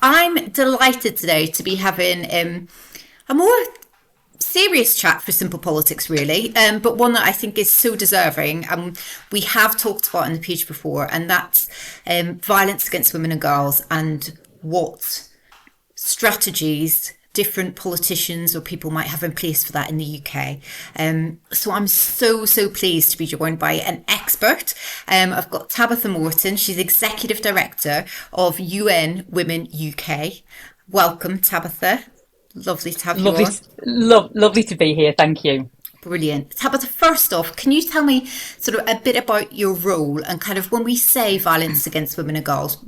I'm delighted today to be having a more serious chat for simple politics, really, but one that I think is so deserving. We have talked about in the page before, and that's violence against women and girls and what strategies different politicians or people might have in place for that in the UK. So I'm so pleased to be joined by an expert. I've got Tabitha Morton. She's Executive Director of UN Women UK. Welcome, Tabitha. Lovely to have you Lovely, on. lovely to be here. Thank you. Brilliant. Tabitha, first off, can you tell me sort of a bit about your role and kind of when we say violence against women and girls,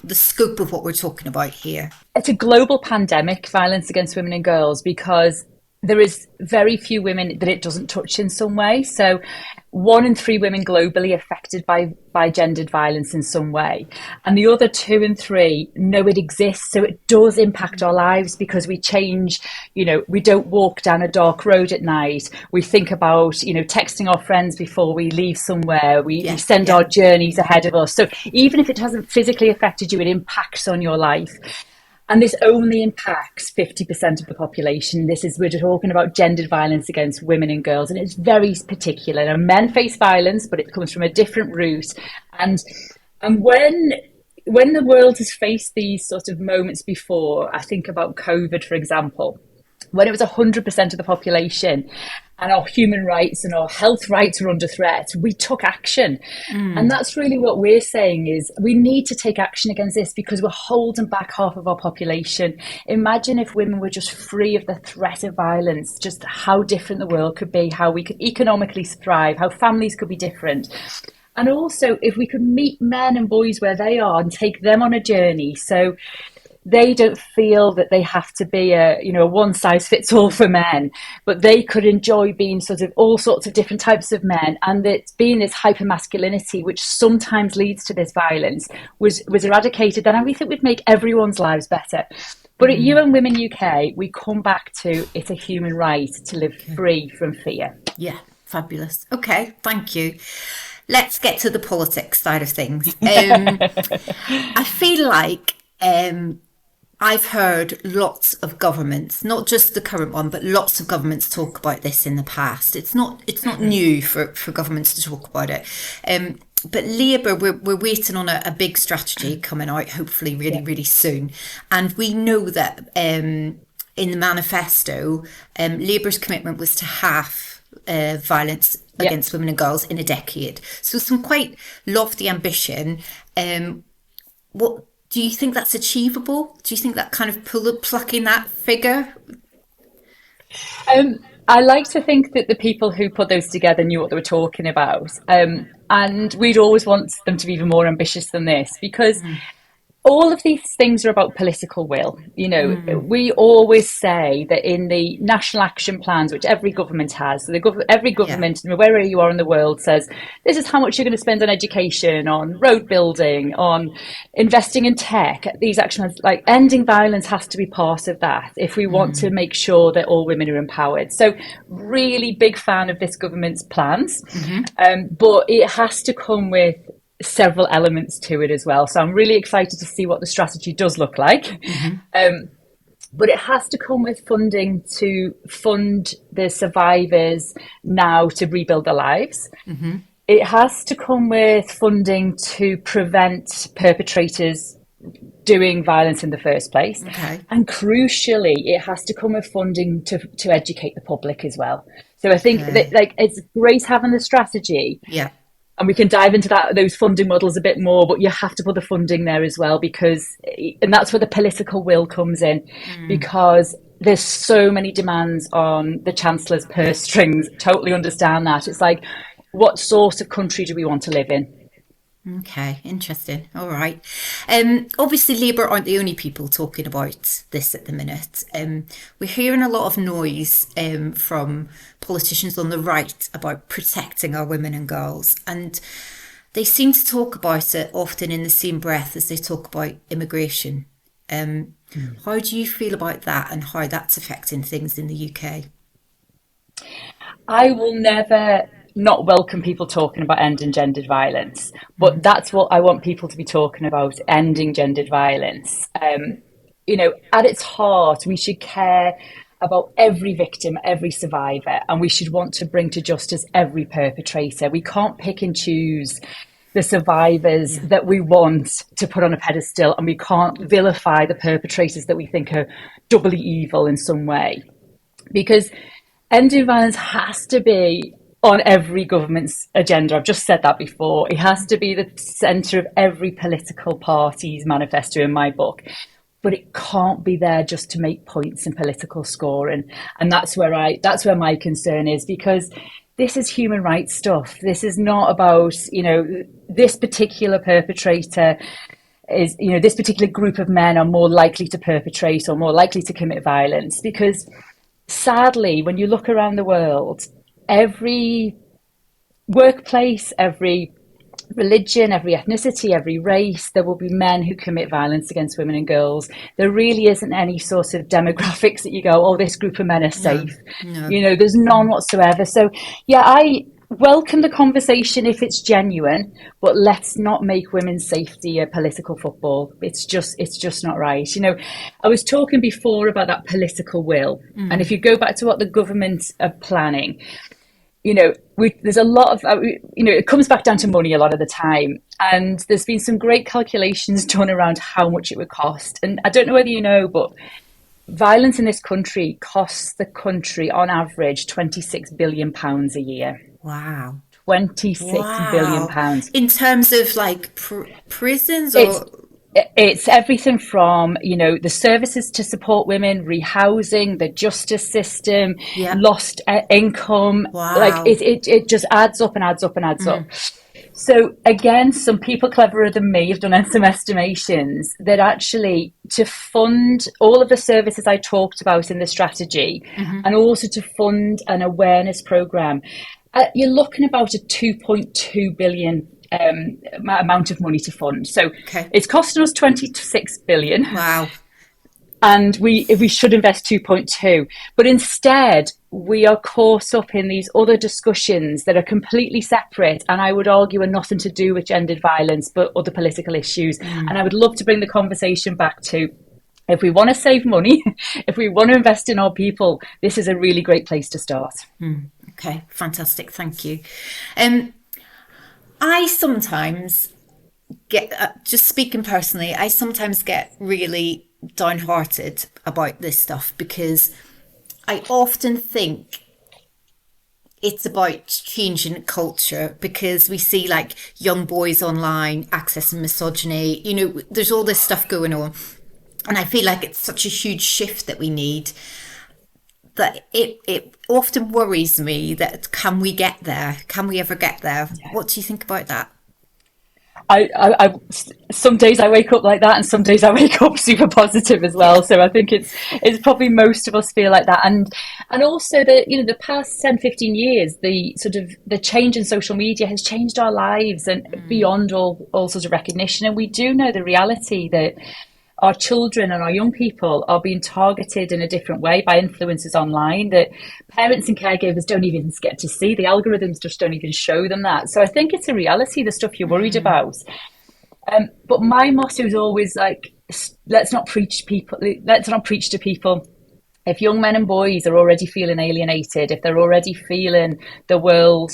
the scope of what we're talking about here? It's a global pandemic, violence against women and girls, because there is very few women that it doesn't touch in some way. So 1 in 3 women globally affected by gendered violence in some way. And the other 2 in 3 know it exists. So it does impact our lives because we change, we don't walk down a dark road at night. We think about, texting our friends before we leave somewhere. We Yeah, send yeah. our journeys ahead of us. So even if it hasn't physically affected you, it impacts on your life. And this only impacts 50% of the population. We're talking about gendered violence against women and girls, and it's very particular. Now, men face violence, but it comes from a different root. And and when the world has faced these sort of moments before, I think about COVID, for example, when it was 100% of the population and our human rights and our health rights were under threat, we took action. And that's really what we're saying is we need to take action against this because we're holding back half of our population. Imagine if women were just free of the threat of violence, just how different the world could be, how we could economically thrive, how families could be different. And also if we could meet men and boys where they are and take them on a journey. So they don't feel that they have to be a one size fits all for men, but they could enjoy being sort of all sorts of different types of men, and that being this hyper masculinity which sometimes leads to this violence was eradicated, then we think we'd make everyone's lives better. But at UN Women UK, we come back to it's a human right to live free from fear. Yeah, fabulous. Okay, thank you. Let's get to the politics side of things. I feel like I've heard lots of governments, not just the current one, but lots of governments talk about this in the past. It's not new for governments to talk about it. But Labour, we're waiting on a big strategy coming out, hopefully really, Yeah. really soon. And we know that in the manifesto, Labour's commitment was to halve violence Yeah. against women and girls in a decade. So some quite lofty ambition. What do you think that's achievable? Do you think that kind of plucking that figure? I like to think that the people who put those together knew what they were talking about. And we'd always want them to be even more ambitious than this because all of these things are about political will. We always say that in the national action plans, which every government has, so every Yeah. government, wherever you are in the world, says this is how much you're going to spend on education, on road building, on investing in tech. These action plans, like ending violence, has to be part of that if we want to make sure that all women are empowered. So, really big fan of this government's plans, but it has to come with several elements to it as well. So I'm really excited to see what the strategy does look like. But it has to come with funding to fund the survivors now to rebuild their lives. It has to come with funding to prevent perpetrators doing violence in the first place. Okay. And crucially, it has to come with funding to educate the public as well. So I think that it's great having the strategy, Yeah. and we can dive into those funding models a bit more, but you have to put the funding there as well and that's where the political will comes in, because there's so many demands on the Chancellor's purse strings. Totally understand that. It's like, what sort of country do we want to live in? Okay, interesting. All right. Obviously, Labour aren't the only people talking about this at the minute. We're hearing a lot of noise from politicians on the right about protecting our women and girls, and they seem to talk about it often in the same breath as they talk about immigration. How do you feel about that and how that's affecting things in the UK? I will never not welcome people talking about ending gendered violence, but that's what I want people to be talking about: ending gendered violence. at its heart, we should care about every victim, every survivor, and we should want to bring to justice every perpetrator. We can't pick and choose the survivors that we want to put on a pedestal, and we can't vilify the perpetrators that we think are doubly evil in some way. Because ending violence has to be on every government's agenda. I've just said that before. It has to be the centre of every political party's manifesto in my book. But it can't be there just to make points in political scoring. And that's where my concern is, because this is human rights stuff. This is not about, this particular perpetrator is, this particular group of men are more likely to perpetrate or more likely to commit violence. Because sadly, when you look around the world, every workplace, every religion, every ethnicity, every race, there will be men who commit violence against women and girls. There really isn't any sort of demographics that you go, oh, this group of men are safe. No. There's none whatsoever. So, yeah, I welcome the conversation if it's genuine, but let's not make women's safety a political football. It's just not right. I was talking before about that political will. And if you go back to what the government are planning, there's a lot of, it comes back down to money a lot of the time. And there's been some great calculations done around how much it would cost. And I don't know whether you know, but violence in this country costs the country on average £26 billion a year. Wow. £26 billion. In terms of like prisons or... It's everything from, the services to support women, rehousing, the justice system, lost income. Wow. Like it just adds up and adds up and adds up. So again, some people cleverer than me have done some estimations that actually to fund all of the services I talked about in the strategy and also to fund an awareness program, you're looking about a 2.2 billion amount of money to fund. So it's costing us 26 billion. Wow. And we should invest 2.2. But instead, we are caught up in these other discussions that are completely separate, and I would argue are nothing to do with gendered violence, but other political issues. And I would love to bring the conversation back to, if we want to save money, if we want to invest in our people, this is a really great place to start. Okay, fantastic. Thank you. I sometimes get, just speaking personally, I sometimes get really downhearted about this stuff because I often think it's about changing culture, because we see like young boys online accessing misogyny, there's all this stuff going on. And I feel like it's such a huge shift that we need, that it often worries me that can we get there? Can we ever get there? Yeah. What do you think about that? I some days I wake up like that, and some days I wake up super positive as well. So I think it's probably most of us feel like that. And also the past 10, 15 years, the sort of the change in social media has changed our lives and beyond all sorts of recognition. And we do know the reality that our children and our young people are being targeted in a different way by influencers online that parents and caregivers don't even get to see. The algorithms just don't even show them that. So I think it's a reality, the stuff you're worried about. But my motto is always like, let's not preach to people. If young men and boys are already feeling alienated, if they're already feeling the world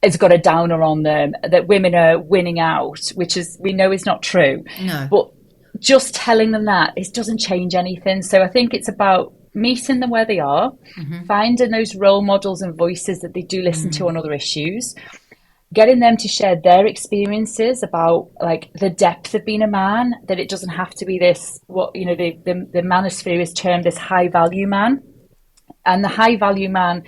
has got a downer on them, that women are winning out, which is, we know is not true. No. But just telling them that, it doesn't change anything. So I think it's about meeting them where they are, finding those role models and voices that they do listen to on other issues, getting them to share their experiences about like the depth of being a man, that it doesn't have to be this, what, the manosphere is termed this high value man. And the high value man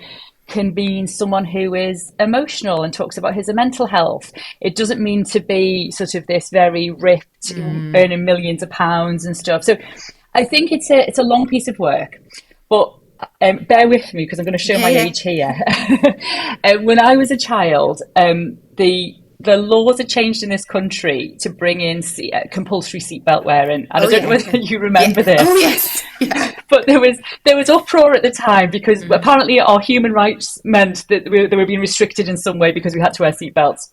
can mean someone who is emotional and talks about his mental health. It doesn't mean to be sort of this very ripped, earning millions of pounds and stuff. So I think it's a long piece of work, but bear with me because I'm going to show my age here. When I was a child, the laws had changed in this country to bring in compulsory seatbelt wearing. And I don't know whether you remember this. Oh, yes. Yeah. But there was uproar at the time because apparently our human rights meant that they were being restricted in some way because we had to wear seatbelts.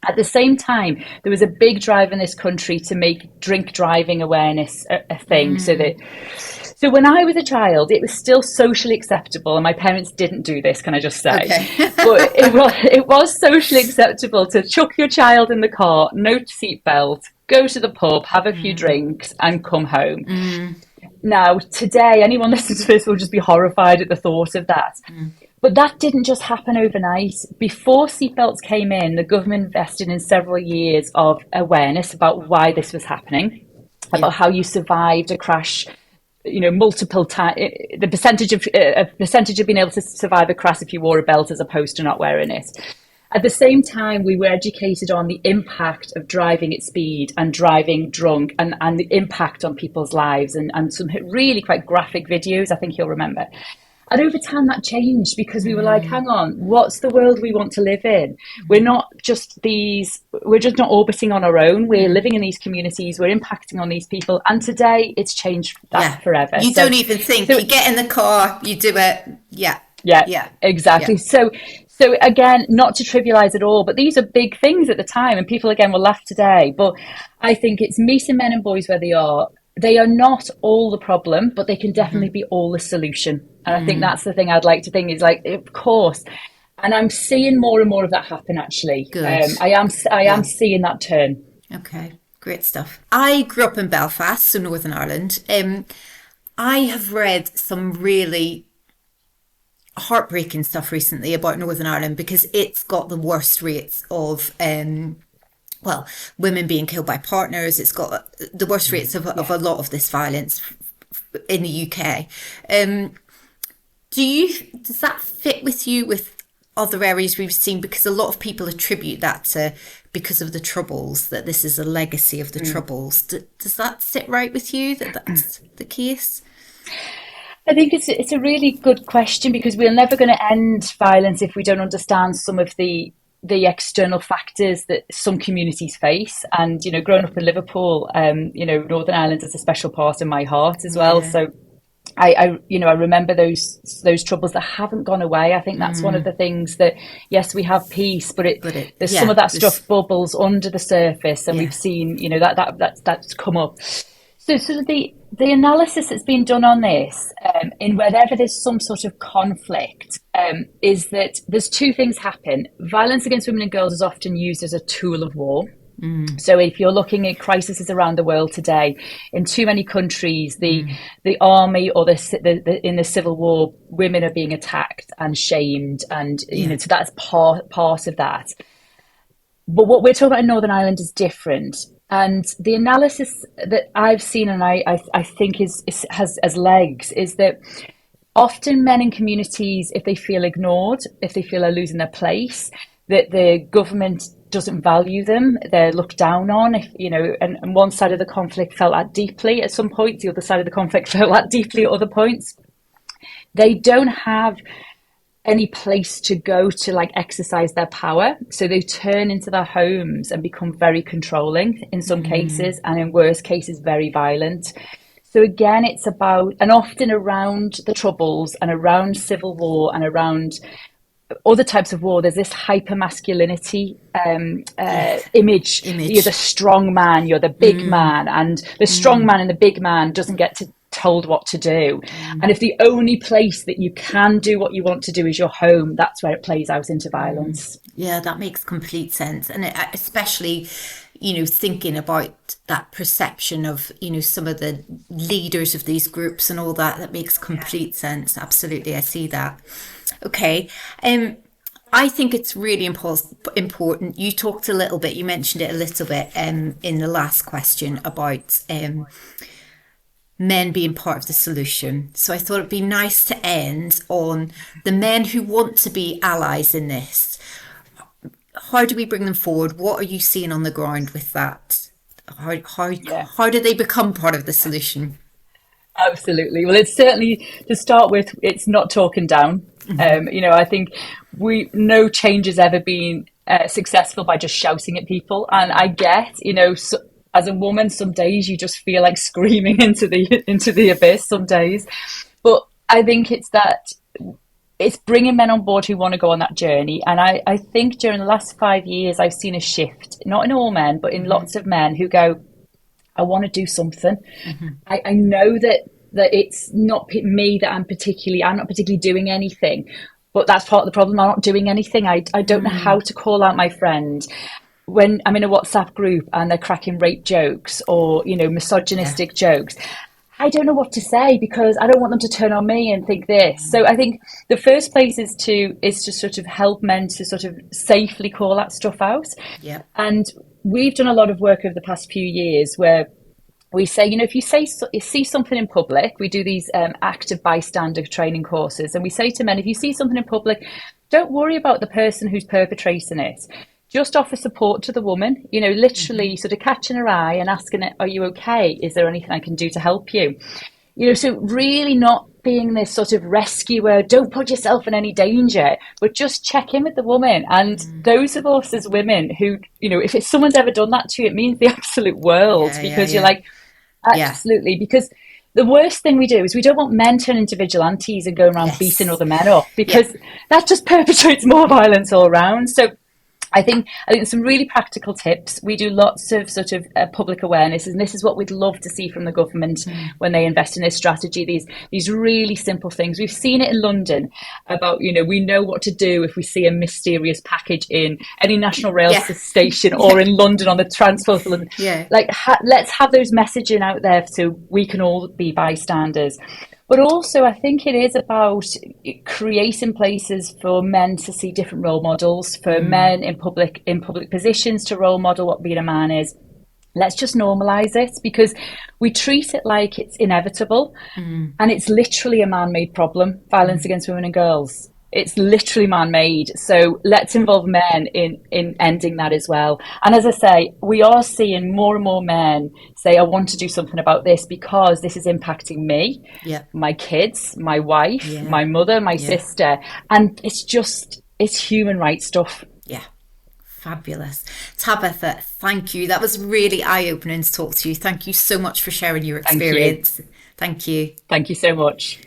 At the same time, there was a big drive in this country to make drink driving awareness a thing. So when I was a child, it was still socially acceptable, and my parents didn't do this, can I just say? Okay. But it was socially acceptable to chuck your child in the car, no seatbelt, go to the pub, have a few drinks, and come home. Now, today, anyone listening to this will just be horrified at the thought of that. But that didn't just happen overnight. Before seatbelts came in, the government invested in several years of awareness about why this was happening, about how you survived a crash, multiple times, the percentage of being able to survive a crash if you wore a belt as opposed to not wearing it. At the same time, we were educated on the impact of driving at speed and driving drunk, and the impact on people's lives, and some really quite graphic videos, I think you'll remember. And over time that changed, because we were like, hang on, what's the world we want to live in? We're just not orbiting on our own. We're living in these communities. We're impacting on these people. And today it's changed that forever. You don't even think. You get in the car, you do it. Yeah, exactly. Yeah. So again, not to trivialize at all, but these are big things at the time, and people again will laugh today. But I think it's meeting men and boys where they are. They are not all the problem, but they can definitely be all the solution. And I think that's the thing I'd like to think is, like, of course. And I'm seeing more and more of that happen, actually. Good. I am seeing that turn. Okay, great stuff. I grew up in Belfast, so Northern Ireland. I have read some really heartbreaking stuff recently about Northern Ireland, because it's got the worst rates of women being killed by partners. It's got the worst rates of a lot of this violence in the UK. Does that fit with you with other areas we've seen? Because a lot of people attribute that to because of the Troubles, that this is a legacy of the Troubles. Does that sit right with you, that that's the case? I think it's a really good question, because we're never going to end violence if we don't understand some of the external factors that some communities face. And growing up in Liverpool, Northern Ireland is a special part in my heart as well. So I remember those Troubles that haven't gone away. I think that's one of the things that, yes, we have peace, but there's some of that stuff bubbles under the surface, and we've seen that's come up. So the analysis that's been done on this, in wherever there's some sort of conflict, is that there's two things happen. Violence against women and girls is often used as a tool of war. So if you're looking at crises around the world today, in too many countries, the army or in the civil war, women are being attacked and shamed, and so that's part of that. But what we're talking about in Northern Ireland is different. And the analysis that I've seen, and I think has legs, is that often men in communities, if they feel ignored, if they feel they're losing their place, that the government doesn't value them, they're looked down on, and one side of the conflict felt that deeply at some points, the other side of the conflict felt that deeply at other points. They don't have any place to go to exercise their power, so they turn into their homes and become very controlling in some cases, and in worse cases very violent. So again, it's about, and often around the Troubles and around civil war and around other types of war, there's this hyper masculinity image. You're the strong man, you're the big man, and the strong man and the big man doesn't get to told what to do. And if the only place that you can do what you want to do is your home, that's where it plays out into violence. Yeah, that makes complete sense. And especially, thinking about that perception of, some of the leaders of these groups and all that makes complete sense. Absolutely, I see that. Okay. I think it's really important. You talked a little bit, you mentioned it a little bit in the last question about men being part of the solution. So I thought it'd be nice to end on the men who want to be allies in this. How do we bring them forward? What are you seeing on the ground with that? How do they become part of the solution? Absolutely. Well, it's certainly, to start with, it's not talking down. I think no change has ever been successful by just shouting at people. And I get, as a woman, some days you just feel like screaming into the abyss some days. But I think it's that it's bringing men on board who want to go on that journey. And I think during the last 5 years, I've seen a shift, not in all men, but in lots of men who go, I want to do something. I know that it's not me that I'm not particularly doing anything, but that's part of the problem. I'm not doing anything. I don't know how to call out my friend when I'm in a WhatsApp group and they're cracking rape jokes or, misogynistic jokes. I don't know what to say because I don't want them to turn on me and think this. So I think the first place is to sort of help men to sort of safely call that stuff out. Yeah. And we've done a lot of work over the past few years where we say, if you see something in public, we do these active bystander training courses, and we say to men, if you see something in public, don't worry about the person who's perpetrating it. Just offer support to the woman, literally sort of catching her eye and asking her, are you okay? Is there anything I can do to help you? So really not being this sort of rescuer, don't put yourself in any danger, but just check in with the woman. And those of us as women who, if someone's ever done that to you, it means the absolute world, because you're like, absolutely. Because the worst thing we do is we don't want men turning into vigilantes and going around beating other men up, because that just perpetrates more violence all around. So I think some really practical tips. We do lots of sort of public awareness, and this is what we'd love to see from the government when they invest in this strategy. These really simple things. We've seen it in London about, we know what to do if we see a mysterious package in any national rail station or in London on the transport. Let's have those messaging out there so we can all be bystanders. But also, I think it is about creating places for men to see different role models, for men in public positions to role model what being a man is. Let's just normalise it, because we treat it like it's inevitable, and it's literally a man-made problem, violence against women and girls. It's literally man-made. So let's involve men in ending that as well. And as I say, we are seeing more and more men say, I want to do something about this because this is impacting me, my kids, my wife, my mother, my sister. And it's human rights stuff. Yeah. Fabulous. Tabitha, thank you. That was really eye-opening to talk to you. Thank you so much for sharing your experience. Thank you so much.